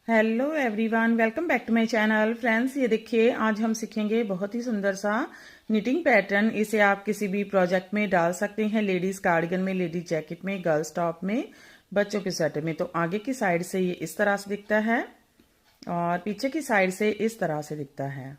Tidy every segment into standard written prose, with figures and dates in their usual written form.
Hello everyone, welcome back to my channel. Friends, ये देखिए आज हम सीखेंगे बहुत ही सुंदर सा निटिंग पैटर्न। इसे आप किसी भी प्रोजेक्ट में डाल सकते हैं, लेडीज कार्डिगन में, लेडीज जैकेट में, गर्ल्स टॉप में, बच्चों के स्वेटर में। तो आगे की साइड से ये इस तरह से दिखता है और पीछे की साइड से इस तरह से दिखता है।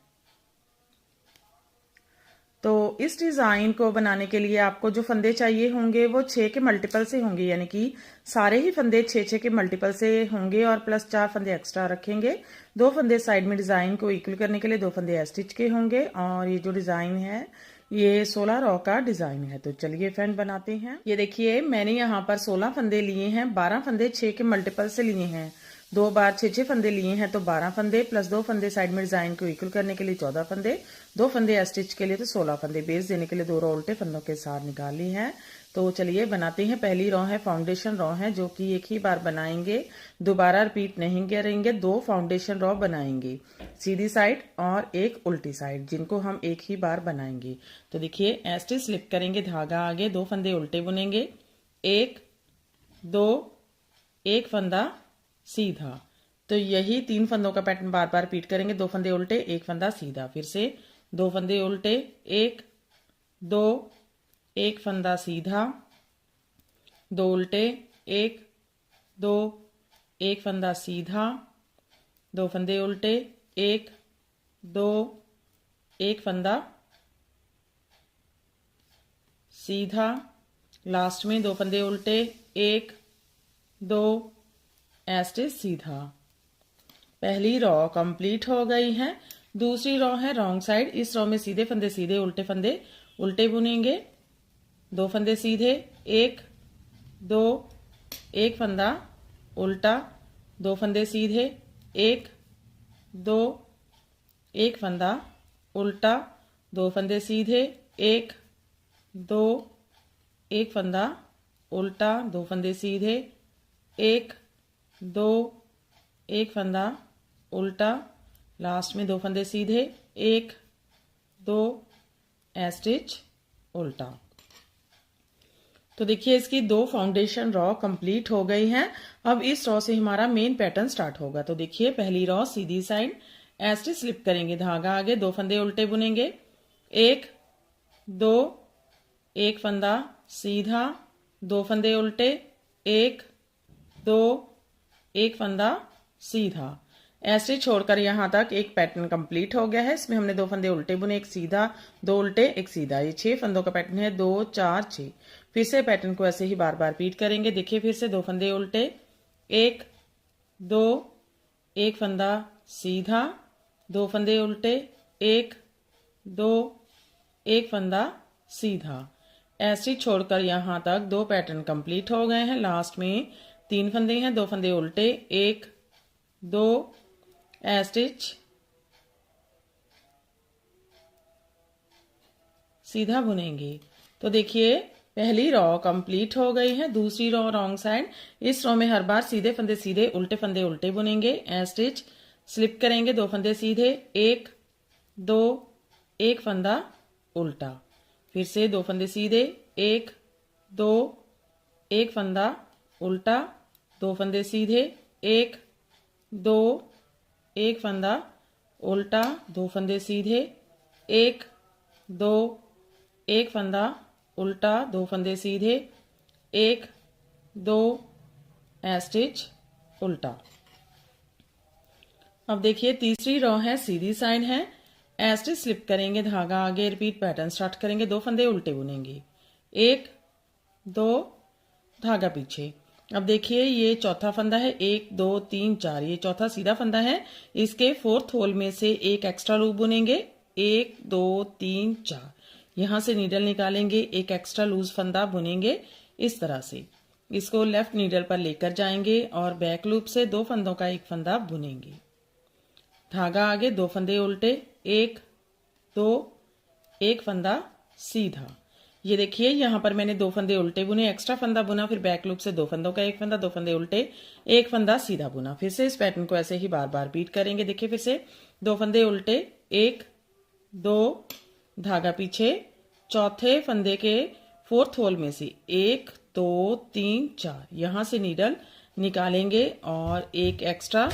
तो इस डिजाइन को बनाने के लिए आपको जो फंदे चाहिए होंगे वो 6 के मल्टीपल से होंगे, यानी कि सारे ही फंदे 6 के मल्टीपल से होंगे और प्लस 4 फंदे एक्स्ट्रा रखेंगे। 2 फंदे साइड में डिजाइन को इक्वल करने के लिए 2 फंदे स्टिच के होंगे। और ये जो डिजाइन है ये 16 रॉ का डिजाइन है। तो चलिए फ्रेंड बनाते हैं। ये देखिए मैंने यहाँ पर 16 फंदे लिए हैं, 12 फंदे 6 के मल्टीपल से लिए हैं। 2 बार 6 फंदे लिए हैं तो 12 फंदे प्लस 2 फंदे साइड में डिजाइन को इक्वल करने के लिए 14 फंदे, 2 फंदे स्टिच के लिए तो 16 फंदे, बेस देने के लिए 2 रॉ उल्टे फंदों के साथ निकाली है। तो चलिए बनाते हैं। पहली रॉ है फाउंडेशन रॉ है, जो कि एक ही बार बनाएंगे, दोबारा रिपीट नहीं करेंगे। 2 फाउंडेशन रॉ बनाएंगे, सीधी साइड और एक उल्टी साइड, जिनको हम एक ही बार बनाएंगे। तो देखिए ऐसे स्लिप करेंगे, धागा आगे, 2 फंदे उल्टे बुनेंगे, 1 2 1 फंदा सीधा। तो यही 3 फंदों का पैटर्न बार बार रिपीट करेंगे। 2 फंदे उल्टे, 1 फंदा सीधा, फिर से 2 फंदे उल्टे, 1 2 1 फंदा सीधा, 2 उल्टे, 1 2 1 फंदा सीधा, 2 फंदे उल्टे, 1 2 1 फंदा सीधा, लास्ट में 2 फंदे उल्टे, 1 2 ऐसे सीधा। पहली रॉ कंप्लीट हो गई है। दूसरी रॉ है रॉन्ग साइड। इस रॉ में सीधे फंदे सीधे, उल्टे फंदे उल्टे बुनेंगे। 2 फंदे सीधे, 1 2 1 फंदा उल्टा, 2 फंदे सीधे, 1 2 1 फंदा उल्टा, 2 फंदे सीधे, 1 2 1 फंदा उल्टा, 2 फंदे सीधे, 1 2 1 फंदा उल्टा, लास्ट में 2 फंदे सीधे, 1 2 स्टिच उल्टा। तो देखिए इसकी 2 फाउंडेशन रॉ कंप्लीट हो गई हैं। अब इस रॉ से हमारा मेन पैटर्न स्टार्ट होगा। तो देखिए पहली रॉ सीधी साइड, स्टिच स्लिप करेंगे, धागा आगे, 2 फंदे उल्टे बुनेंगे, 1 2 1 फंदा सीधा, 2 फंदे उल्टे, 1 2 1 फंदा सीधा। ऐसे छोड़कर यहाँ तक एक पैटर्न कंप्लीट हो गया है। इसमें हमने 2 फंदे उल्टे बुने, 1 सीधा, 2 उल्टे, 1 सीधा। ये 6 फंदों का पैटर्न है, 2 4 6। फिर से पैटर्न को ऐसे ही बार बार रिपीट करेंगे। देखिए फिर से 2 फंदे उल्टे, 1 2 1 फंदा सीधा, 2 फंदे उल्टे, 1 2 1 फंदा सीधा। ऐसे छोड़कर यहाँ तक 2 पैटर्न कंप्लीट हो गए हैं। लास्ट में 3 फंदे हैं, 2 फंदे उल्टे, 1 2 स्टिच सीधा बुनेंगे। तो देखिए पहली रॉ कंप्लीट हो गई है। दूसरी रॉ रॉन्ग साइड। इस रॉ में हर बार सीधे फंदे सीधे, उल्टे फंदे उल्टे बुनेंगे, स्टिच स्लिप करेंगे, 2 फंदे सीधे, 1 2 1 फंदा उल्टा, फिर से 2 फंदे सीधे, 1 2 1 फंदा उल्टा, 2 फंदे सीधे, 1 2 1 फंदा उल्टा, 2 फंदे सीधे, 1 2 1 फंदा उल्टा, 2 फंदे सीधे, 1 2 स्टिच उल्टा। अब देखिए तीसरी रॉ है सीधी साइड है, स्टिच स्लिप करेंगे, धागा आगे, रिपीट पैटर्न स्टार्ट करेंगे, 2 फंदे उल्टे बुनेंगे, 1 2 धागा पीछे। अब देखिए ये चौथा फंदा है, 1 2 3 4, ये चौथा सीधा फंदा है। इसके 4th होल में से एक एक्स्ट्रा लूप बुनेंगे, 1 2 3 4। यहां से नीडल निकालेंगे, एक एक्स्ट्रा लूज फंदा बुनेंगे इस तरह से। इसको लेफ्ट नीडल पर लेकर जाएंगे और बैक लूप से 2 फंदों का एक फंदा बुनेंगे, धागा आगे, 2 फंदे उल्टे, 1 2 1 फंदा सीधा। ये देखिए यहाँ पर मैंने 2 फंदे उल्टे बुने, एक्स्ट्रा फंदा बुना, फिर बैक लूप से 2 फंदों का एक फंदा, 2 फंदे उल्टे, 1 फंदा सीधा बुना। फिर से इस पैटर्न को ऐसे ही बार बार रिपीट करेंगे। देखिए फिर से 2 फंदे उल्टे, 1 2 धागा पीछे, चौथे फंदे के 4th होल में से 1 2 3 4, यहां से नीडल निकालेंगे और एक एक्स्ट्रा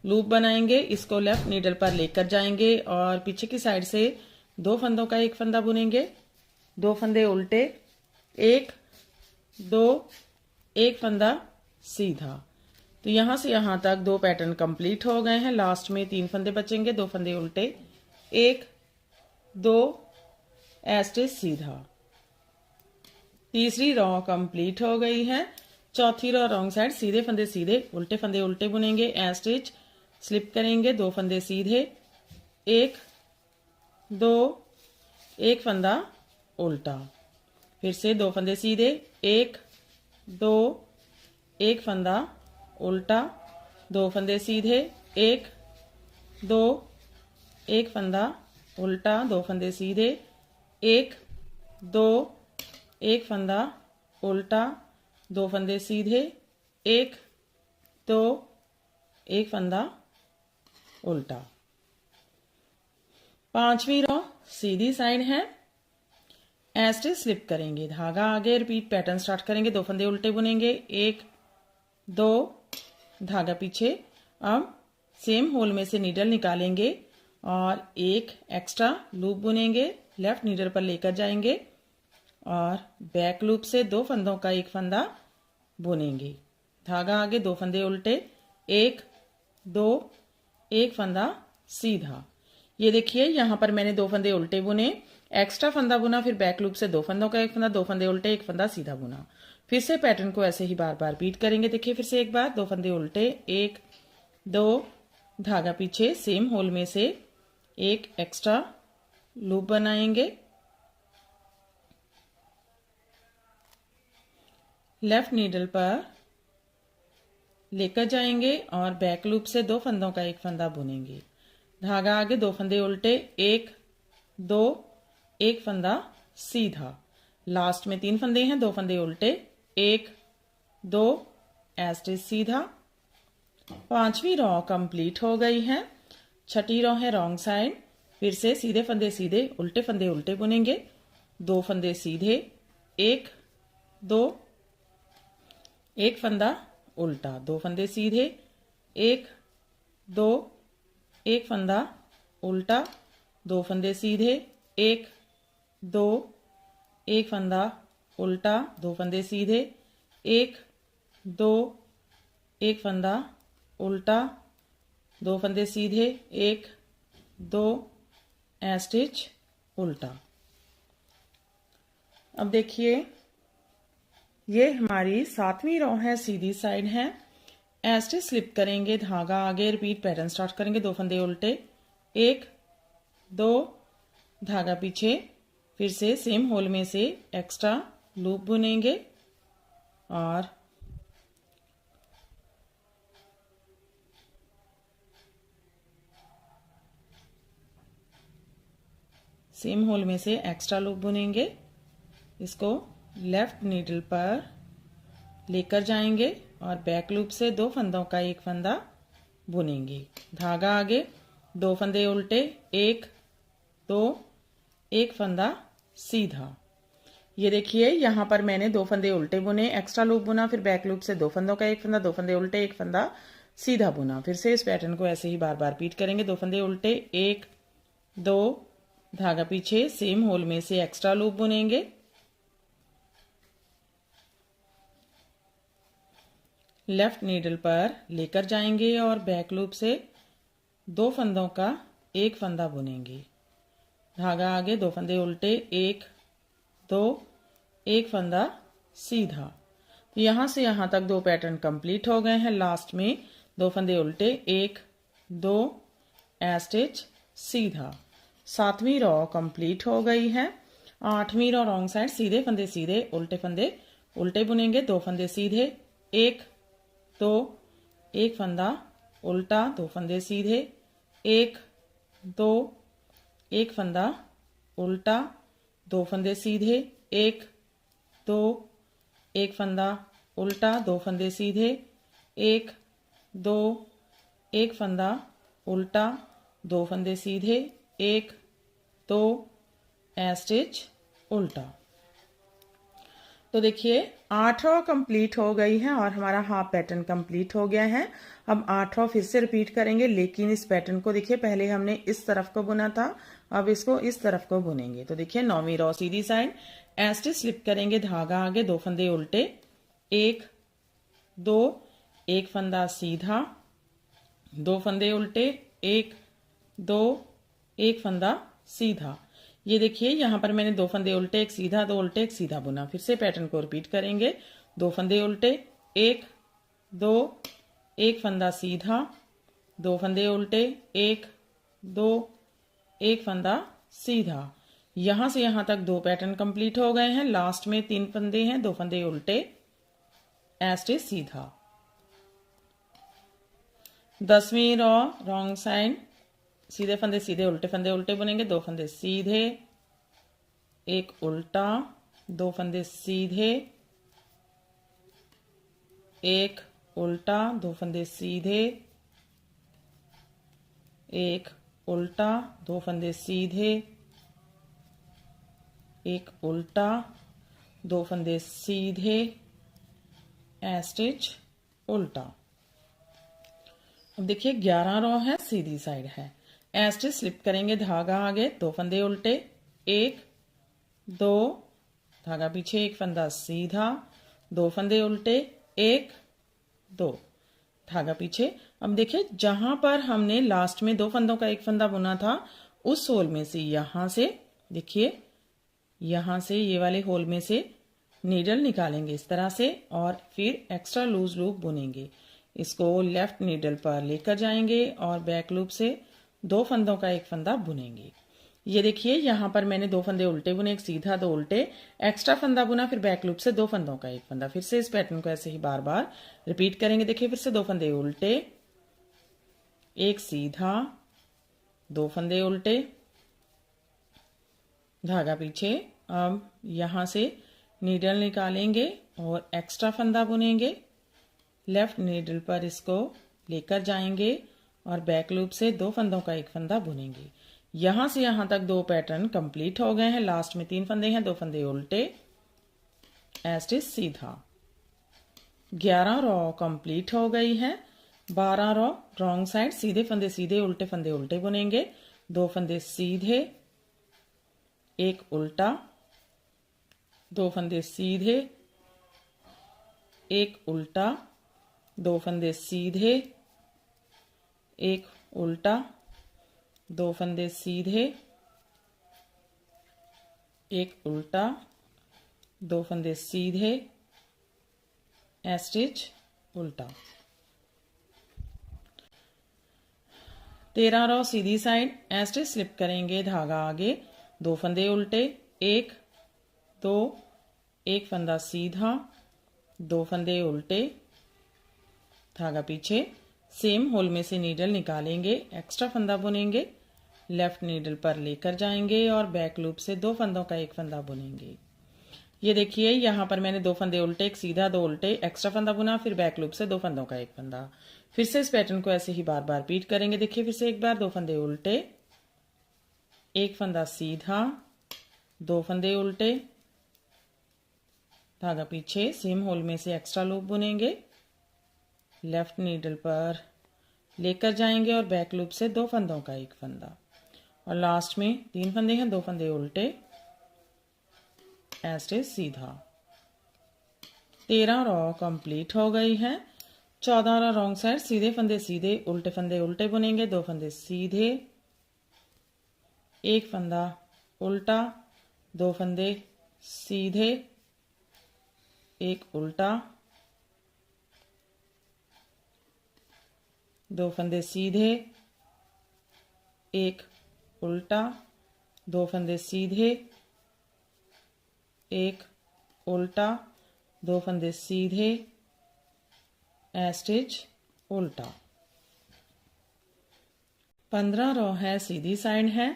लूप बनाएंगे, इसको लेफ्ट नीडल पर लेकर जाएंगे और पीछे की साइड से 2 फंदों का एक फंदा बुनेंगे, 2 फंदे उल्टे, 1 2 1 फंदा सीधा। तो यहां से यहां तक 2 पैटर्न कंप्लीट हो गए हैं। लास्ट में 3 फंदे बचेंगे, 2 फंदे उल्टे, 1 2 स्टिच सीधा। तीसरी रॉ कंप्लीट हो गई है। चौथी रॉ रॉन्ग साइड, सीधे फंदे सीधे, उल्टे फंदे उल्टे बुनेंगे, स्टिच स्लिप करेंगे, 2 फंदे सीधे, 1 2 1 फंदा उल्टा, फिर से 2 फंदे सीधे, 1 2 1 फंदा उल्टा, 2 फंदे सीधे, 1 2 1 फंदा उल्टा, 2 फंदे सीधे, 1 2 1 फंदा उल्टा, 2 फंदे सीधे, 1 2 1 फंदा उल्टा। पांचवी रॉ सीधी साइड है, स्टिच स्लिप करेंगे, धागा आगे, रिपीट पैटर्न स्टार्ट करेंगे, 2 फंदे उल्टे बुनेंगे, 1 2 धागा पीछे। अब सेम होल में से नीडल निकालेंगे और एक एक्स्ट्रा लूप बुनेंगे, लेफ्ट नीडल पर लेकर जाएंगे और बैक लूप से 2 फंदों का एक फंदा बुनेंगे, धागा आगे, 2 फंदे उल्टे, 1 2 1 फंदा सीधा। ये देखिए यहां पर मैंने 2 फंदे उल्टे बुने, एक्स्ट्रा फंदा बुना, फिर बैक लूप से 2 फंदों का एक फंदा, 2 फंदे उल्टे, 1 फंदा सीधा बुना। फिर से पैटर्न को ऐसे ही बार बार रिपीट करेंगे। देखिए फिर से एक बार, 2 फंदे उल्टे, 1 2 धागा पीछे, सेम होल में से एक एक्स्ट्रा लूप बनाएंगे, लेफ्ट नीडल पर लेकर जाएंगे और बैक लूप से 2 फंदों का एक फंदा बुनेंगे, धागा आगे, 2 फंदे उल्टे, 1 2 1 फंदा सीधा। लास्ट में 3 फंदे हैं, 2 फंदे उल्टे, 1 2 स्टिच सीधा। पांचवी रॉ कंप्लीट हो गई है। छठी रॉ है रॉन्ग साइड, फिर से सीधे फंदे सीधे, उल्टे फंदे उल्टे बुनेंगे, 2 फंदे सीधे, 1 2 1 फंदा उल्टा, 2 फंदे सीधे, 1 2 1 फंदा उल्टा, 2 फंदे सीधे, 1 2 1 फंदा उल्टा, 2 फंदे सीधे, 1 2 1 फंदा उल्टा, 2 फंदे सीधे, 1 2 स्टिच उल्टा। अब देखिए ये हमारी 7वीं रॉ है, सीधी साइड है, स्टिच स्लिप करेंगे, धागा आगे, रिपीट पैटर्न स्टार्ट करेंगे, 2 फंदे उल्टे, 1 2 धागा पीछे, फिर से सेम होल में से एक्स्ट्रा लूप बुनेंगे और सेम होल में से एक्स्ट्रा लूप बुनेंगे, इसको लेफ्ट नीडल पर लेकर जाएंगे और बैक लूप से 2 फंदों का एक फंदा बुनेंगे, धागा आगे, 2 फंदे उल्टे, 1 2 1 फंदा सीधा। ये देखिए यहां पर मैंने 2 फंदे उल्टे बुने, एक्स्ट्रा लूप बुना, फिर बैक लूप से 2 फंदों का एक फंदा, 2 फंदे उल्टे, 1 फंदा सीधा बुना। फिर से इस पैटर्न को ऐसे ही बार बार रिपीट करेंगे, 2 फंदे उल्टे, 1 2 धागा पीछे, सेम होल में से एक्स्ट्रा लूप बुनेंगे, लेफ्ट नीडल पर लेकर जाएंगे और बैक लूप से 2 फंदों का एक फंदा बुनेंगे, धागा आगे, 2 फंदे उल्टे, 1 2 1 फंदा सीधा। तो यहां से यहां तक 2 पैटर्न कंप्लीट हो गए हैं। लास्ट में 2 फंदे उल्टे, 1 2 स्टिच सीधा। 7वीं रॉ कंप्लीट हो गई है। 8वीं रॉ रॉन्ग साइड, सीधे फंदे सीधे, उल्टे फंदे उल्टे बुनेंगे, 2 फंदे सीधे, 1 2 1 फंदा उल्टा, 2 फंदे सीधे, 1 2 1 फंदा उल्टा, 2 फंदे सीधे, 1 2 1 फंदा उल्टा, 2 फंदे सीधे, 1 2 1 फंदा उल्टा, 2 फंदे सीधे, 1 2 स्टिच उल्टा। तो देखिए 8 रो कंप्लीट हो गई है और हमारा हाफ पैटर्न कंप्लीट हो गया है। अब 8 रो फिर से रिपीट करेंगे, लेकिन इस पैटर्न को देखिए पहले हमने इस तरफ को बुना था, अब इसको इस तरफ को बुनेंगे। तो देखिए 9वीं रो सीधी साइड एस्टिच स्लिप करेंगे, धागा आगे, 2 फंदे उल्टे, 1 2, 1 फंदा सीधा, 2 फंदे उल्टे, 1 2, 1 फंदा सीधा। ये देखिए यहाँ पर मैंने 2 फंदे उल्टे, 1 सीधा, 2 उल्टे, 1 सीधा बुना। फिर से पैटर्न को रिपीट करेंगे, 2 फंदे उल्टे, 1 2, 1 फंदा सीधा, 2 फंदे उल्टे, 1 2, 1 फंदा सीधा। यहां से यहां तक 2 पैटर्न कंप्लीट हो गए हैं। लास्ट में 3 फंदे हैं, 2 फंदे उल्टे, एस्टिच सीधा। 10वीं रो रॉन्ग साइड, सीधे फंदे सीधे, उल्टे फंदे उल्टे बुनेंगे, 2 फंदे सीधे, 1 उल्टा, 2 फंदे सीधे, 1 उल्टा, 2 फंदे सीधे, 1 उल्टा, 2 फंदे सीधे, 1 उल्टा, 2 फंदे सीधे, स्टिच उल्टा। अब देखिए 11 रो है, सीधी साइड है, स्टिच स्लिप करेंगे, धागा आगे, 2 फंदे उल्टे, 1 2, धागा पीछे, 1 फंदा सीधा, 2 फंदे उल्टे, 1 2, धागा पीछे। अब देखिए जहां पर हमने लास्ट में 2 फंदों का 1 फंदा बुना था, उस होल में से यहां से देखिए, यहां से ये वाले होल में से नीडल निकालेंगे इस तरह से, और फिर एक्स्ट्रा लूज लूप बुनेंगे। इसको लेफ्ट नीडल पर लेकर जाएंगे और बैक लूप से 2 फंदों का 1 फंदा बुनेंगे। ये देखिए यहाँ पर मैंने 2 फंदे उल्टे बुने, 1 सीधा, 2 उल्टे, एक्स्ट्रा फंदा बुना, फिर बैक लूप से 2 फंदों का 1 फंदा। फिर से इस पैटर्न को ऐसे ही बार बार रिपीट करेंगे। देखिए फिर से 2 फंदे उल्टे, 1 सीधा, 2 फंदे उल्टे, धागा पीछे। अब यहां से नीडल निकालेंगे और एक्स्ट्रा फंदा बुनेंगे, लेफ्ट नीडल पर इसको लेकर जाएंगे और बैक लूप से 2 फंदों का 1 फंदा बुनेंगे। यहां से यहां तक 2 पैटर्न कंप्लीट हो गए हैं। लास्ट में 3 फंदे हैं, 2 फंदे उल्टे, एस्टिच सीधा। 11 रो कंप्लीट हो गई है। 12 रो रॉन्ग साइड, सीधे फंदे सीधे, उल्टे फंदे उल्टे बुनेंगे, 2 फंदे सीधे, 1 उल्टा, 2 फंदे सीधे, 1 उल्टा, 2 फंदे सीधे, 1 उल्टा, 2 फंदे सीधे, 1 उल्टा, 2 फंदे सीधे, स्टिच उल्टा। 13 रो सीधी साइड, स्टिच स्लिप करेंगे, धागा आगे, 2 फंदे उल्टे, 1 2, 1 फंदा सीधा, 2 फंदे उल्टे, धागा पीछे। सेम होल में से नीडल निकालेंगे, एक्स्ट्रा फंदा बुनेंगे, लेफ्ट नीडल पर लेकर जाएंगे और बैक लूप से 2 फंदों का 1 फंदा बुनेंगे। ये देखिए यहाँ पर मैंने 2 फंदे उल्टे, 1 सीधा, 2 उल्टे, एक्स्ट्रा फंदा बुना, फिर बैक लूप से 2 फंदों का 1 फंदा। फिर से इस पैटर्न को ऐसे ही बार बार रिपीट करेंगे। देखिए फिर से एक बार, 2 फंदे उल्टे, 1 फंदा सीधा, 2 फंदे उल्टे, धागा पीछे। सेम होल में से एक्स्ट्रा लूप बुनेंगे, लेफ्ट नीडल पर लेकर जाएंगे और बैक लूप से 2 फंदों का 1 फंदा। और लास्ट में 3 फंदे हैं, 2 फंदे उल्टे, एस्टिच सीधा। 13 रो कंप्लीट हो गई है। 14 रो रॉन्ग साइड, सीधे फंदे सीधे, उल्टे फंदे उल्टे बुनेंगे, 2 फंदे सीधे, 1 फंदा उल्टा, 2 फंदे सीधे, 1 उल्टा, 2 फंदे सीधे, 1 उल्टा, 2 फंदे सीधे, 1 उल्टा, 2 फंदे सीधे, स्टिच उल्टा। 15 रो है, सीधी साइड है,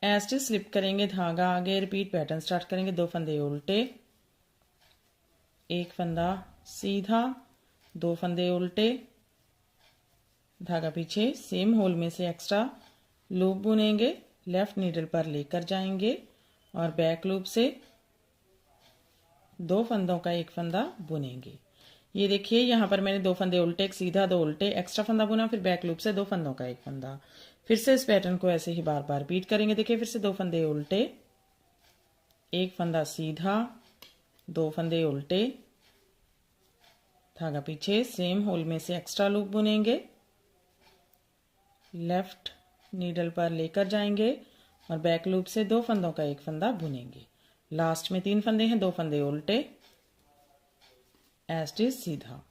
स्टिच स्लिप करेंगे, धागा आगे, रिपीट पैटर्न स्टार्ट करेंगे, 2 फंदे उल्टे, 1 फंदा सीधा, 2 फंदे उल्टे, धागा पीछे। सेम होल में से एक्स्ट्रा लूप बुनेंगे, लेफ्ट नीडल पर लेकर जाएंगे और बैक लूप से दो फंदों का एक फंदा बुनेंगे। ये देखिए यहाँ पर मैंने दो फंदे उल्टे, एक सीधा, दो उल्टे, एक्स्ट्रा फंदा बुना, फिर बैक लूप से दो फंदों का एक फंदा। फिर से इस पैटर्न को ऐसे ही बार बार रिपीट करेंगे। देखिए फिर से दो फंदे उल्टे, एक फंदा सीधा, दो फंदे उल्टे, धागा पीछे, सेम होल में से एक्स्ट्रा लूप बुनेंगे, लेफ्ट नीडल पर लेकर जाएंगे और बैक लूप से दो फंदों का एक फंदा बुनेंगे। लास्ट में तीन फंदे हैं, दो फंदे उल्टे, एज इट इज सीधा।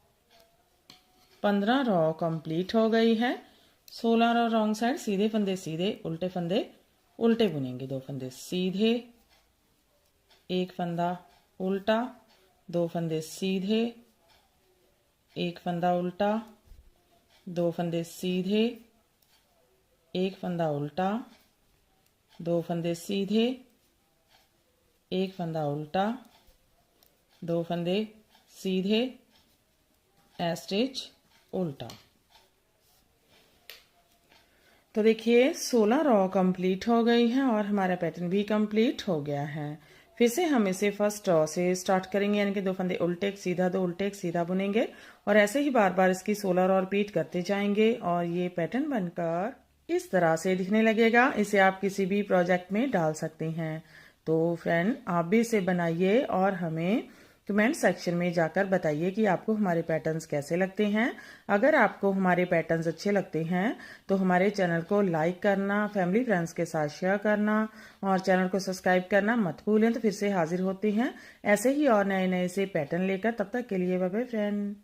15 रॉ कंप्लीट हो गई है। 16 रॉ रॉन्ग साइड, सीधे फंदे सीधे, उल्टे फंदे उल्टे बुनेंगे। दो फंदे सीधे, एक फंदा उल्टा, दो फंदे सीधे, एक फंदा उल्टा, दो फंदे सीधे, एक फंदा उल्टा, दो फंदे सीधे, एक फंदा उल्टा, दो फंदे सीधे, स्टिच उल्टा। तो देखिए 16 रॉ कंप्लीट हो गई है और हमारा पैटर्न भी कंप्लीट हो गया है। फिर से हम इसे फर्स्ट रॉ से स्टार्ट करेंगे, यानी कि दो फंदे उल्टे एक सीधा, दो उल्टे एक सीधा बुनेंगे और ऐसे ही बार बार इसकी 16 रॉ रिपीट करते जाएंगे और ये पैटर्न बनकर इस तरह से दिखने लगेगा। इसे आप किसी भी प्रोजेक्ट में डाल सकते हैं। तो फ्रेंड आप भी इसे बनाइए और हमें कमेंट सेक्शन में जाकर बताइए कि आपको हमारे पैटर्न्स कैसे लगते हैं। अगर आपको हमारे पैटर्न्स अच्छे लगते हैं तो हमारे चैनल को लाइक करना, फैमिली फ्रेंड्स के साथ शेयर करना और चैनल को सब्सक्राइब करना मत भूलें। तो फिर से हाजिर होते हैं ऐसे ही और नए नए से पैटर्न लेकर। तब तक के लिए बाय बाय फ्रेंड।